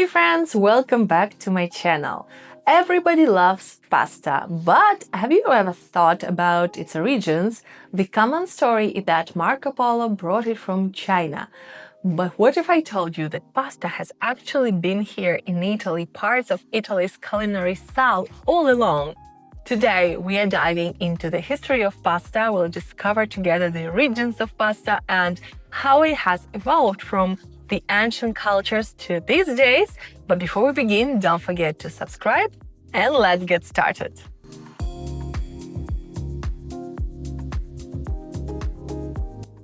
my friends, welcome back to my channel. Everybody loves pasta, but have you ever thought about its origins? The common story is that Marco Polo brought it from China. But what if I told you that pasta has actually been here in Italy, parts of Italy's culinary south all along? Today, we are diving into the history of pasta. We'll discover together the origins of pasta and how it has evolved from the ancient cultures to these days. But before we begin, don't forget to subscribe and let's get started.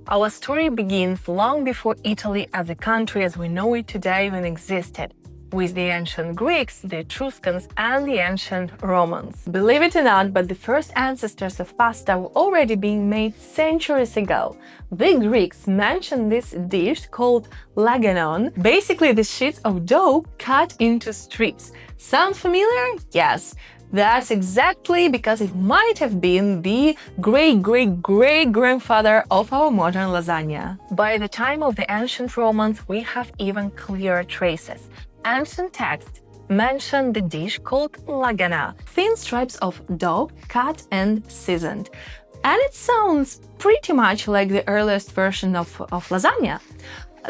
Our story begins long before Italy as a country as we know it today even existed, with the ancient Greeks, the Etruscans, and the ancient Romans. Believe it or not, but the first ancestors of pasta were already being made centuries ago. The Greeks mentioned this dish called laganon, basically the sheets of dough cut into strips. Sounds familiar? Yes. That's exactly because it might have been the great-great-great-grandfather of our modern lasagna. By the time of the ancient Romans, we have even clearer traces. Ancient texts mention the dish called lagana, thin stripes of dough cut and seasoned. And it sounds pretty much like the earliest version of lasagna.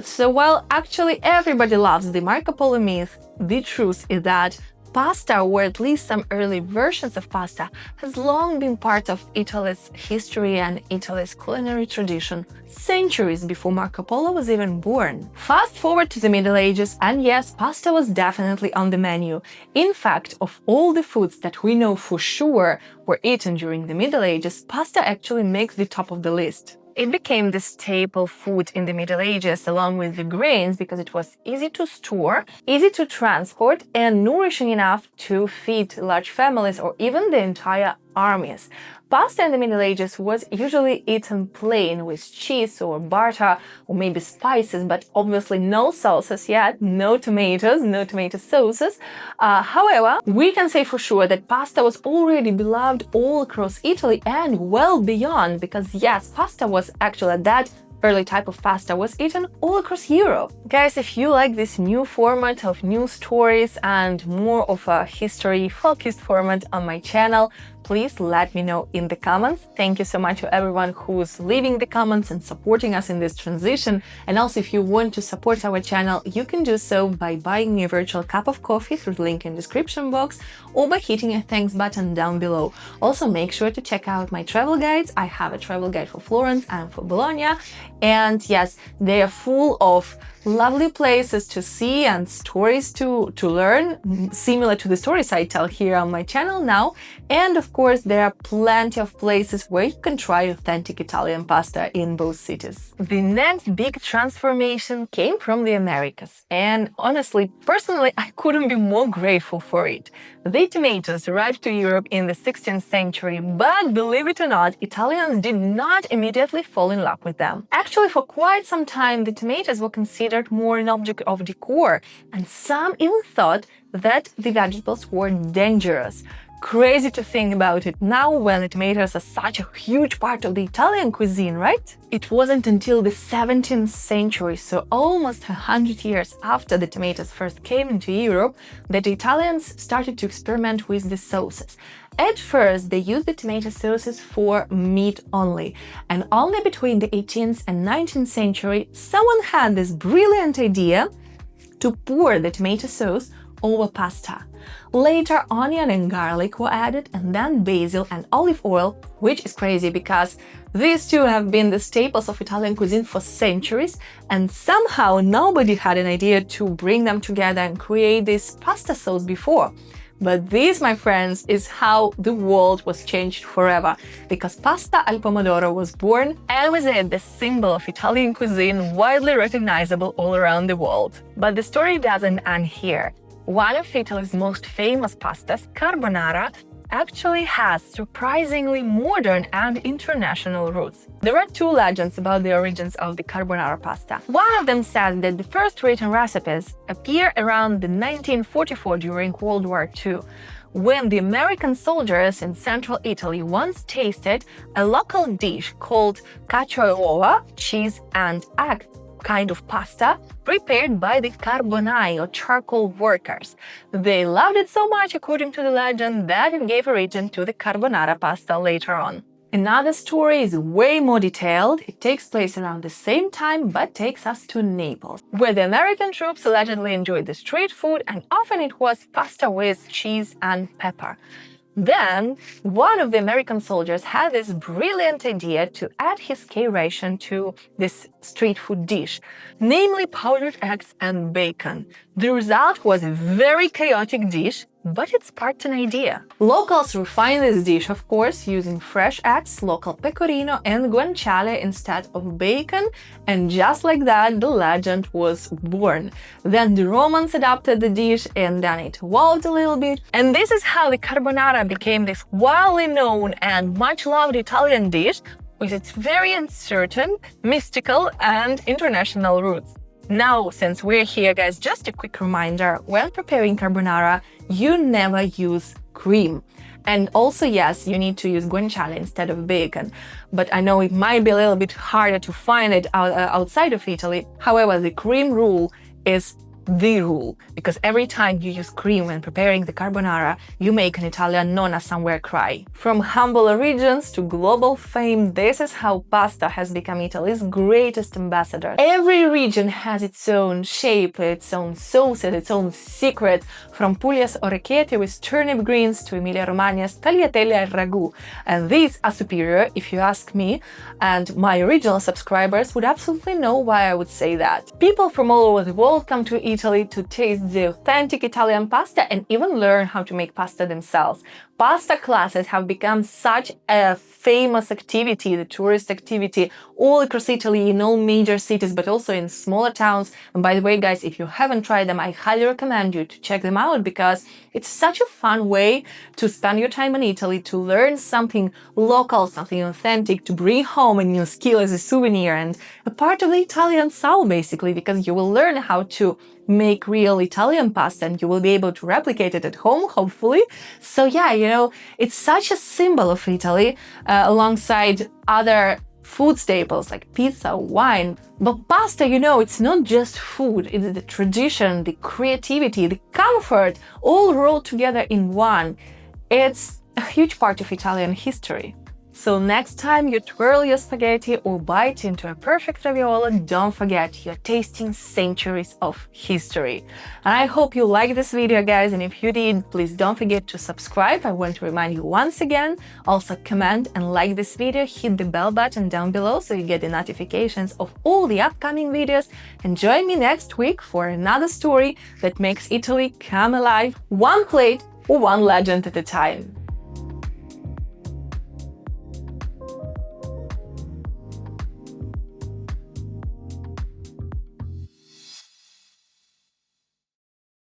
So while actually everybody loves the Marco Polo myth, the truth is that pasta, or at least some early versions of pasta, has long been part of Italy's history and Italy's culinary tradition, centuries before Marco Polo was even born. Fast forward to the Middle Ages, and yes, pasta was definitely on the menu. In fact, of all the foods that we know for sure were eaten during the Middle Ages, pasta actually makes the top of the list. It became the staple food in the Middle Ages along with the grains because it was easy to store, easy to transport, and nourishing enough to feed large families or even the entire armies. Pasta in the Middle Ages was usually eaten plain with cheese or butter or maybe spices, but obviously no sauces yet, no tomatoes, no tomato sauces. However, we can say for sure that pasta was already beloved all across Italy and well beyond, because yes, pasta was actually that early type of pasta was eaten all across Europe. Guys, if you like this new format of news stories and more of a history-focused format on my channel, please let me know in the comments. Thank you so much to everyone who's leaving the comments and supporting us in this transition. And also, if you want to support our channel, you can do so by buying me a virtual cup of coffee through the link in the description box or by hitting a thanks button down below. Also, make sure to check out my travel guides. I have a travel guide for Florence and for Bologna. And yes, they are full of lovely places to see and stories to learn, similar to the stories I tell here on my channel now. And of course, there are plenty of places where you can try authentic Italian pasta in both cities. The next big transformation came from the Americas. And honestly, personally, I couldn't be more grateful for it. The tomatoes arrived to Europe in the 16th century, but believe it or not, Italians did not immediately fall in love with them. Actually, for quite some time, the tomatoes were considered more an object of decor, and some even thought that the vegetables were dangerous. Crazy to think about it now when the tomatoes are such a huge part of the Italian cuisine, right? It wasn't until the 17th century, so almost 100 years after the tomatoes first came into Europe, that the Italians started to experiment with the sauces. At first, they used the tomato sauces for meat only, and only between the 18th and 19th century, someone had this brilliant idea to pour the tomato sauce over pasta. Later, onion and garlic were added, and then basil and olive oil, which is crazy because these two have been the staples of Italian cuisine for centuries, and somehow nobody had an idea to bring them together and create this pasta sauce before. But this, my friends, is how the world was changed forever, because pasta al pomodoro was born, and with it the symbol of Italian cuisine widely recognizable all around the world. But the story doesn't end here. One of Italy's most famous pastas, carbonara, actually has surprisingly modern and international roots. There are two legends about the origins of the carbonara pasta. One of them says that the first written recipes appear around 1944 during World War II, when the American soldiers in central Italy once tasted a local dish called cacio e uova, cheese and egg, kind of pasta prepared by the carbonai or charcoal workers. They loved it so much, according to the legend, that it gave origin to the carbonara pasta later on. Another story is way more detailed. It takes place around the same time but takes us to Naples, where the American troops allegedly enjoyed the street food, and often it was pasta with cheese and pepper. Then, one of the American soldiers had this brilliant idea to add his K ration to this street food dish, namely powdered eggs and bacon. The result was a very chaotic dish, but it sparked an idea. Locals refined this dish, of course, using fresh eggs, local pecorino and guanciale instead of bacon, and just like that, the legend was born. Then the Romans adopted the dish and then it evolved a little bit, and this is how the carbonara became this widely known and much loved Italian dish with its very uncertain, mystical and international roots. Now, since we're here, guys, just a quick reminder, when preparing carbonara, you never use cream. And also, yes, you need to use guanciale instead of bacon. But I know it might be a little bit harder to find it outside of Italy. However, the cream rule is the rule, because every time you use cream when preparing the carbonara, you make an Italian nonna somewhere cry. From humble origins to global fame, this is how pasta has become Italy's greatest ambassador. Every region has its own shape, its own sauces, its own secret, from Puglia's orecchiette with turnip greens to Emilia-Romagna's tagliatelle al ragù. And these are superior, if you ask me, and my original subscribers would absolutely know why I would say that. People from all over the world come to Italy to taste the authentic Italian pasta and even learn how to make pasta themselves. Pasta classes have become such a famous activity, the tourist activity, all across Italy, in all major cities, but also in smaller towns. And by the way, guys, if you haven't tried them, I highly recommend you to check them out, because it's such a fun way to spend your time in Italy, to learn something local, something authentic, to bring home a new skill as a souvenir and a part of the Italian soul, basically, because you will learn how to make real Italian pasta and you will be able to replicate it at home, hopefully. So yeah, it's such a symbol of Italy, alongside other food staples like pizza, wine. But pasta, it's not just food, it's the tradition, the creativity, the comfort, all rolled together in one. It's a huge part of Italian history. So next time you twirl your spaghetti or bite into a perfect ravioli, don't forget you're tasting centuries of history. And I hope you liked this video, guys, and if you did, please don't forget to subscribe. I want to remind you once again, also comment and like this video, hit the bell button down below so you get the notifications of all the upcoming videos, and join me next week for another story that makes Italy come alive, one plate or one legend at a time.